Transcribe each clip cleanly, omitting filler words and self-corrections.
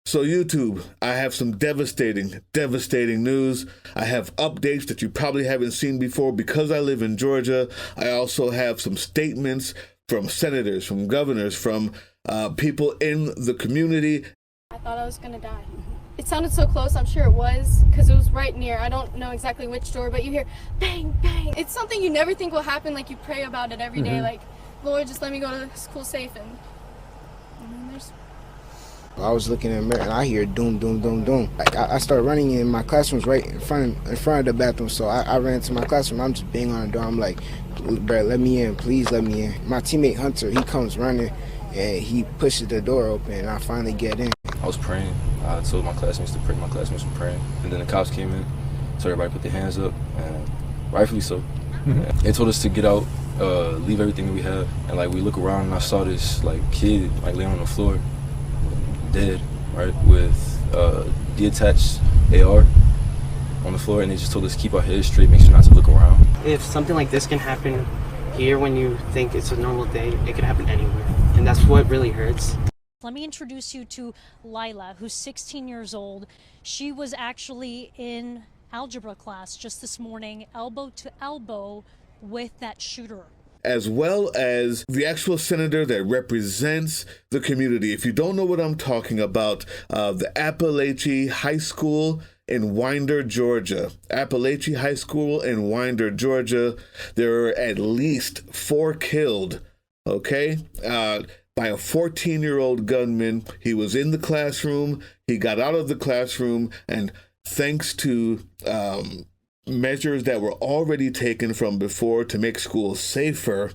So YouTube, I have some devastating news. I have updates that you probably haven't seen before because I live in Georgia. I also have some statements from senators, from governors, from people in the community. I thought I was gonna die. It sounded so close, I'm sure it was, because it was right near. I don't know exactly which door, but you hear bang, bang. It's something you never think will happen, like you pray about it every day, like, Lord, just let me go to school safe, and then there's... I was looking in the mirror and I hear doom, doom, doom, doom. Like I started running in my classroom's right in front of the bathroom. So I ran to my classroom. I'm just banging on the door. I'm like, bro, let me in, please let me in. My teammate Hunter, he comes running and he pushes the door open and I finally get in. I was praying. I told my classmates to pray. My classmates were praying. And then the cops came in, told everybody to put their hands up, and rightfully so. They told us to get out, leave everything that we have. And like we look around and I saw this like kid like laying on the floor, dead, right, with detached AR on the floor, and they just told us to keep our heads straight, make sure not to look around. If something like this can happen here when you think it's a normal day, it can happen anywhere, and that's what really hurts. Let me introduce you to Lila, who's 16 years old. She was actually in algebra class just this morning, elbow to elbow with that shooter, as well as the actual senator that represents the community. If you don't know what I'm talking about, the Apalachee High School in Winder, Georgia. Apalachee High School in Winder, Georgia. There are at least 4 killed, okay, by a 14-year-old gunman. He was in the classroom. He got out of the classroom, and thanks to measures that were already taken from before to make schools safer,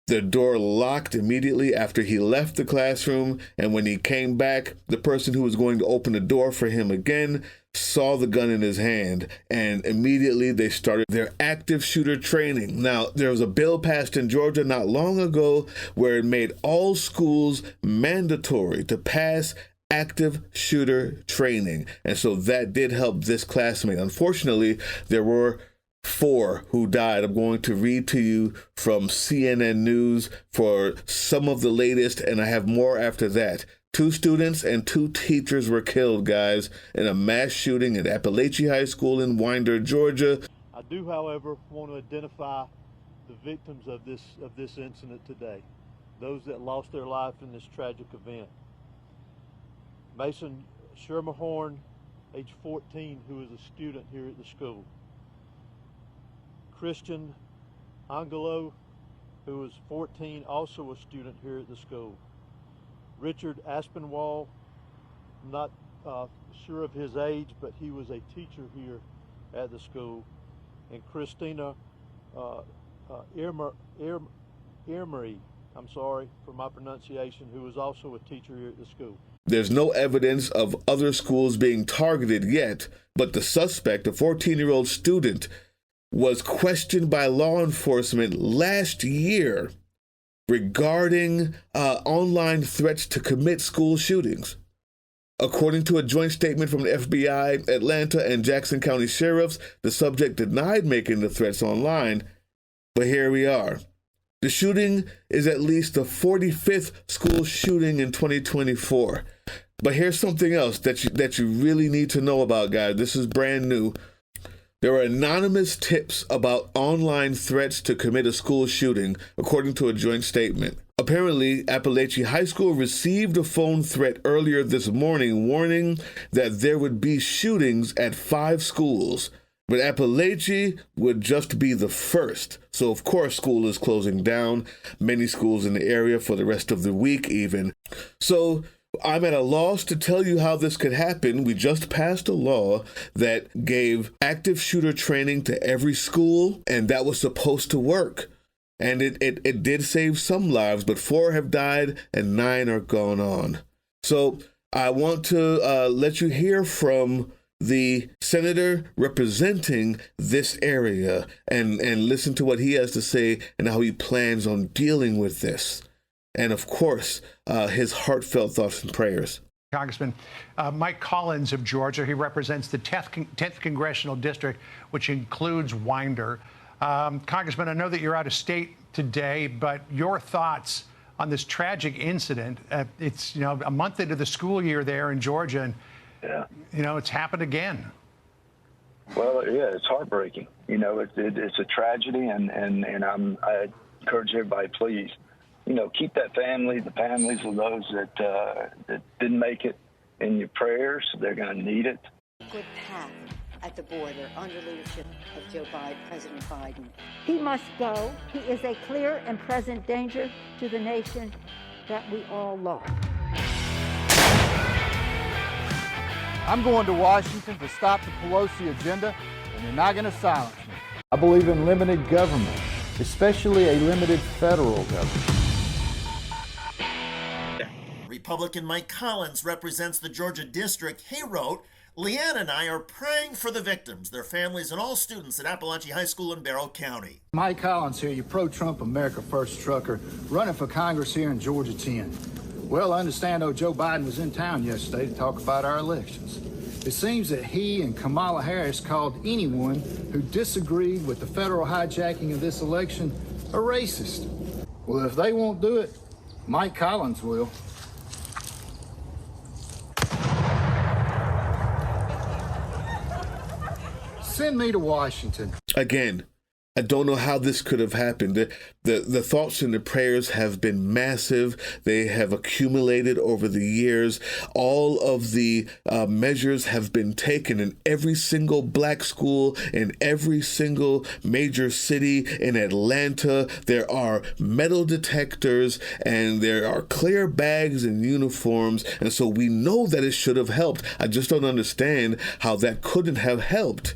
the door locked immediately after he left the classroom, and when he came back, the person who was going to open the door for him again saw the gun in his hand, and immediately they started their active shooter training. Now, there was a bill passed in Georgia not long ago where it made all schools mandatory to pass active shooter training. And so that did help this classmate. Unfortunately, there were 4 who died. I'm going to read to you from CNN News for some of the latest, and I have more after that. 2 students and 2 teachers were killed, guys, in a mass shooting at Apalachee High School in Winder, Georgia. I do, however, want to identify the victims of this incident today, those that lost their life in this tragic event. Mason Schermerhorn, age 14, who is a student here at the school. Christian Angelo, who is 14, also a student here at the school. Richard Aspinwall, not sure of his age, but he was a teacher here at the school. And Christina Irmery, I'm sorry for my pronunciation, who was also a teacher here at the school. There's no evidence of other schools being targeted yet, but the suspect, a 14-year-old student, was questioned by law enforcement last year regarding online threats to commit school shootings. According to a joint statement from the FBI, Atlanta, and Jackson County sheriffs, the subject denied making the threats online, but here we are. The shooting is at least the 45th school shooting in 2024. But here's something else that you really need to know about, guys. This is brand new. There are anonymous tips about online threats to commit a school shooting, according to a joint statement. Apparently, Apalachee High School received a phone threat earlier this morning warning that there would be shootings at 5 schools. But Apalachee would just be the first. So, of course, school is closing down. Many schools in the area for the rest of the week, even. So, I'm at a loss to tell you how this could happen. We just passed a law that gave active shooter training to every school, and that was supposed to work. And it did save some lives, but 4 have died and 9 are gone on. So, I want to let you hear from the senator representing this area and listen to what he has to say and how he plans on dealing with this. And of course, his heartfelt thoughts and prayers. Congressman Mike Collins of Georgia, he represents the 10th Congressional District, which includes Winder. Congressman, I know that you're out of state today, but your thoughts on this tragic incident. It's, you know, a month into the school year there in Georgia, and, you know, it's happened again. Well, yeah, it's heartbreaking. You know, it's a tragedy, and I encourage everybody, please, you know, keep that family, the families of those that didn't make it, in your prayers. They're going to need it. Good path at the border under leadership of President Biden. He must go. He is a clear and present danger to the nation that we all love. I'm going to Washington to stop the Pelosi agenda, and they're not going to silence me. I believe in limited government, especially a limited federal government. Republican Mike Collins represents the Georgia district. He wrote, "Leanne and I are praying for the victims, their families, and all students at Apalachee High School in Barrow County." Mike Collins here, your pro-Trump America First trucker, running for Congress here in Georgia 10. Well, I understand Joe Biden was in town yesterday to talk about our elections. It seems that he and Kamala Harris called anyone who disagreed with the federal hijacking of this election a racist. Well, if they won't do it, Mike Collins will. Send me to Washington. Again, I don't know how this could have happened. The thoughts and the prayers have been massive. They have accumulated over the years. All of the measures have been taken in every single black school, in every single major city in Atlanta. There are metal detectors and there are clear bags and uniforms. And so we know that it should have helped. I just don't understand how that couldn't have helped.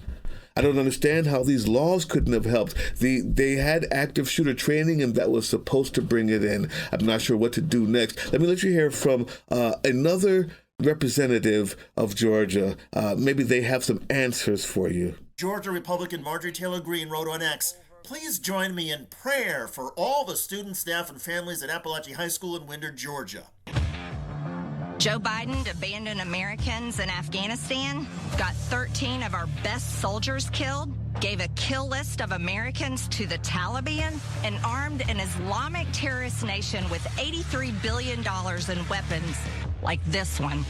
I don't understand how these laws couldn't have helped. They had active shooter training, and that was supposed to bring it in. I'm not sure what to do next. Let me let you hear from another representative of Georgia. Maybe they have some answers for you. Georgia Republican Marjorie Taylor Greene wrote on X, "Please join me in prayer for all the students, staff, and families at Apalachee High School in Wynder, Georgia." Joe Biden abandoned Americans in Afghanistan, got 13 of our best soldiers killed, gave a kill list of Americans to the Taliban, and armed an Islamic terrorist nation with $83 billion in weapons like this one.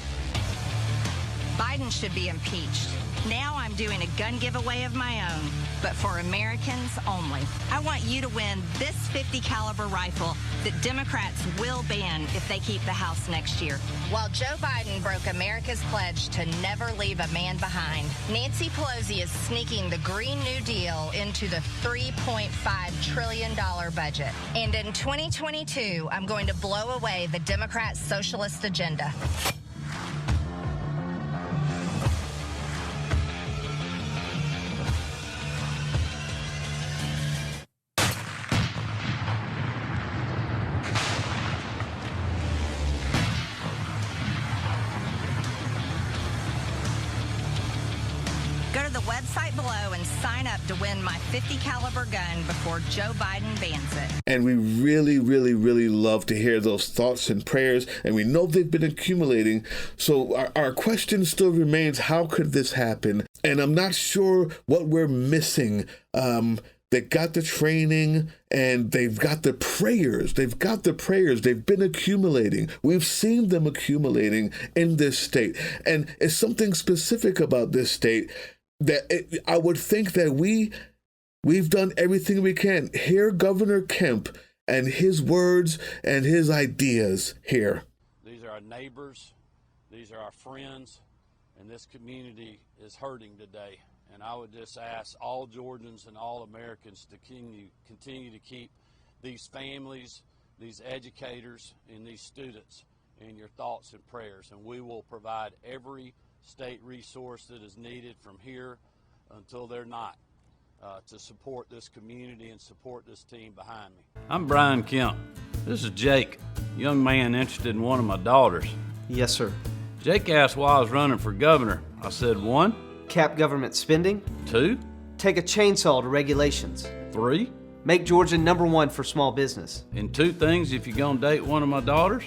Biden should be impeached. Now I'm doing a gun giveaway of my own, but for Americans only. I want you to win this .50 caliber rifle that Democrats will ban if they keep the House next year. While Joe Biden broke America's pledge to never leave a man behind, Nancy Pelosi is sneaking the Green New Deal into the $3.5 trillion budget. And in 2022, I'm going to blow away the Democrat socialist agenda. Go to the website below and sign up to win my .50 caliber gun before Joe Biden bans it. And we really, really, really love to hear those thoughts and prayers, and we know they've been accumulating. So our question still remains, how could this happen? And I'm not sure what we're missing. They got the training and they've got the prayers. They've been accumulating. We've seen them accumulating in this state. And it's something specific about this state that I would think that we've done everything we can. Hear Governor Kemp and his words and his ideas here. These are our neighbors. These are our friends. And this community is hurting today. And I would just ask all Georgians and all Americans to continue to keep these families, these educators, and these students in your thoughts and prayers. And we will provide every state resource that is needed from here until they're not to support this community and support this team behind me. I'm Brian Kemp. This is Jake, a young man interested in one of my daughters. Yes, sir. Jake asked why I was running for governor. I said, 1, cap government spending. 2, take a chainsaw to regulations. 3, make Georgia #1 for small business. And 2 things if you're gonna date one of my daughters.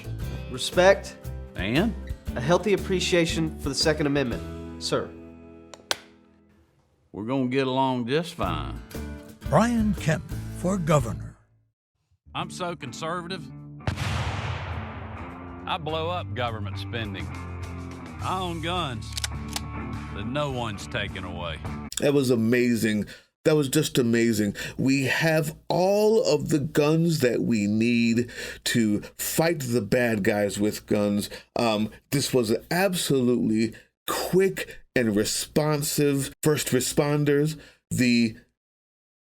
Respect. And? A healthy appreciation for the Second Amendment, sir. We're gonna get along just fine. Brian Kemp for governor. I'm so conservative, I blow up government spending. I own guns that no one's taken away. That was amazing. That was just amazing. We have all of the guns that we need to fight the bad guys with guns. This was absolutely quick and responsive. First responders, the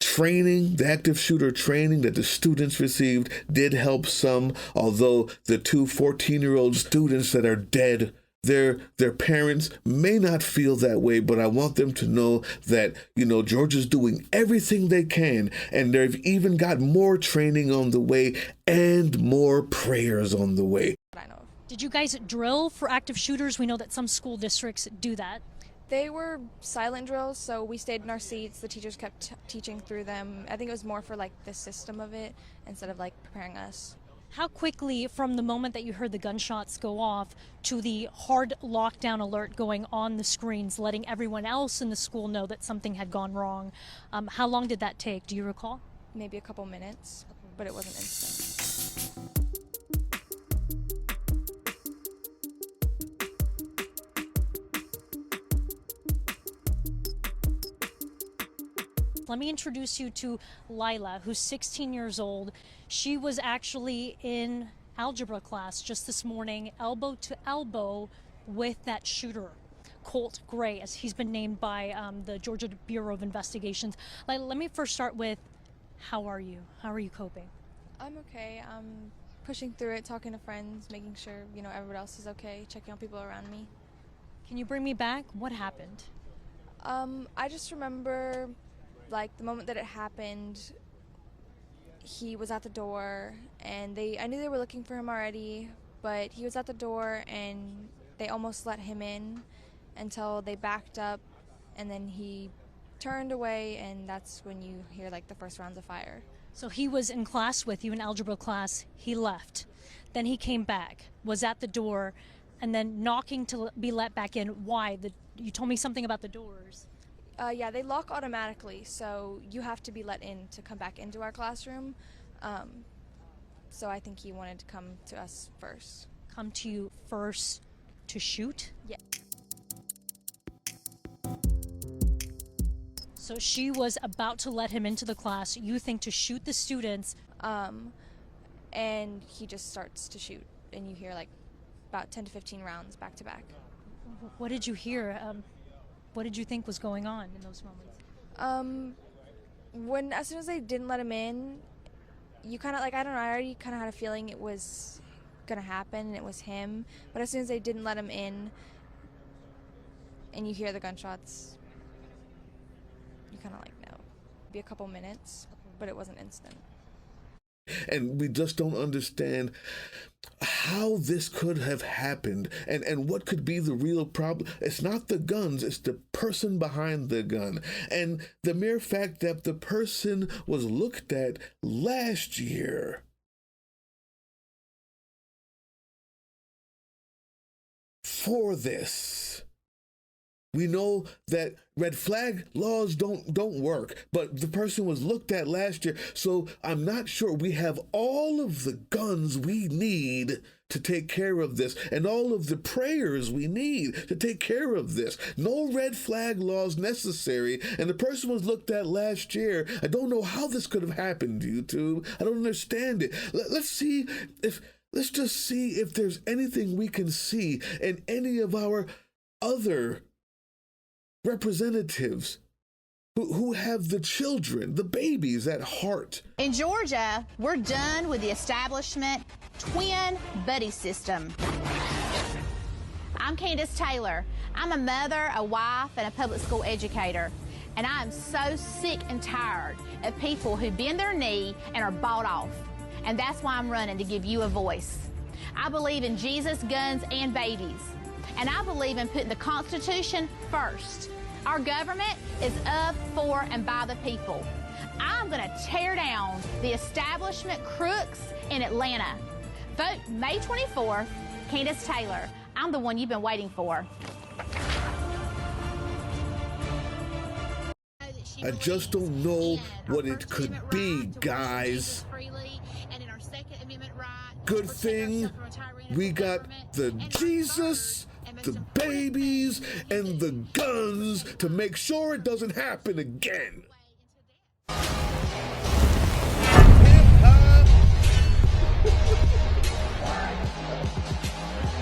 training, the active shooter training that the students received did help some, although the two 14-year-old students that are dead, their parents may not feel that way, but I want them to know that, Georgia's doing everything they can, and they've even got more training on the way and more prayers on the way. Did you guys drill for active shooters? We know that some school districts do that. They were silent drills, so we stayed in our seats. The teachers kept teaching through them. I think it was more for the system of it instead of preparing us. How quickly, from the moment that you heard the gunshots go off to the hard lockdown alert going on the screens, letting everyone else in the school know that something had gone wrong, how long did that take? Do you recall? Maybe a couple minutes, but it wasn't instant. Let me introduce you to Lila, who's 16 years old. She was actually in algebra class just this morning, elbow to elbow with that shooter, Colt Gray, as he's been named by the Georgia Bureau of Investigations. Lila, let me first start with, how are you? How are you coping? I'm okay. I'm pushing through it, talking to friends, making sure, everyone else is okay, checking on people around me. Can you bring me back? What happened? I just remember the moment that it happened, he was at the door, and I knew they were looking for him already, but he was at the door, and they almost let him in until they backed up, and then he turned away, and that's when you hear the first rounds of fire. So he was in class with you, in algebra class, he left. Then he came back, was at the door, and then knocking to be let back in. Why? You told me something about the doors. Yeah, they lock automatically, so you have to be let in to come back into our classroom. So I think he wanted to come to us first. Come to you first to shoot? Yeah. So she was about to let him into the class, you think, to shoot the students. And he just starts to shoot, and you hear about 10 to 15 rounds back to back. What did you hear? What did you think was going on in those moments? As soon as they didn't let him in, you kind of I don't know, I already kind of had a feeling it was gonna happen and it was him. But as soon as they didn't let him in, and you hear the gunshots, you kind of know. It'd be a couple minutes, but it wasn't instant. And we just don't understand how this could have happened and what could be the real problem. It's not the guns, it's the person behind the gun. And the mere fact that the person was looked at last year for this. We know that red flag laws don't work, but the person was looked at last year, so I'm not sure we have all of the guns we need to take care of this and all of the prayers we need to take care of this. No red flag laws necessary, and the person was looked at last year. I don't know how this could have happened, YouTube. I don't understand it. Let's just see if there's anything we can see in any of our other representatives who have the children, the babies at heart. In Georgia, we're done with the establishment twin buddy system. I'm Candace Taylor. I'm a mother, a wife, and a public school educator. And I am so sick and tired of people who bend their knee and are bought off. And that's why I'm running, to give you a voice. I believe in Jesus, guns, and babies. And I believe in putting the Constitution first. Our government is of, for, and by the people. I'm going to tear down the establishment crooks in Atlanta. Vote May 24th, Candace Taylor. I'm the one you've been waiting for. I just don't know what it could be, guys. good thing we got the Jesus, the babies, and the guns to make sure it doesn't happen again.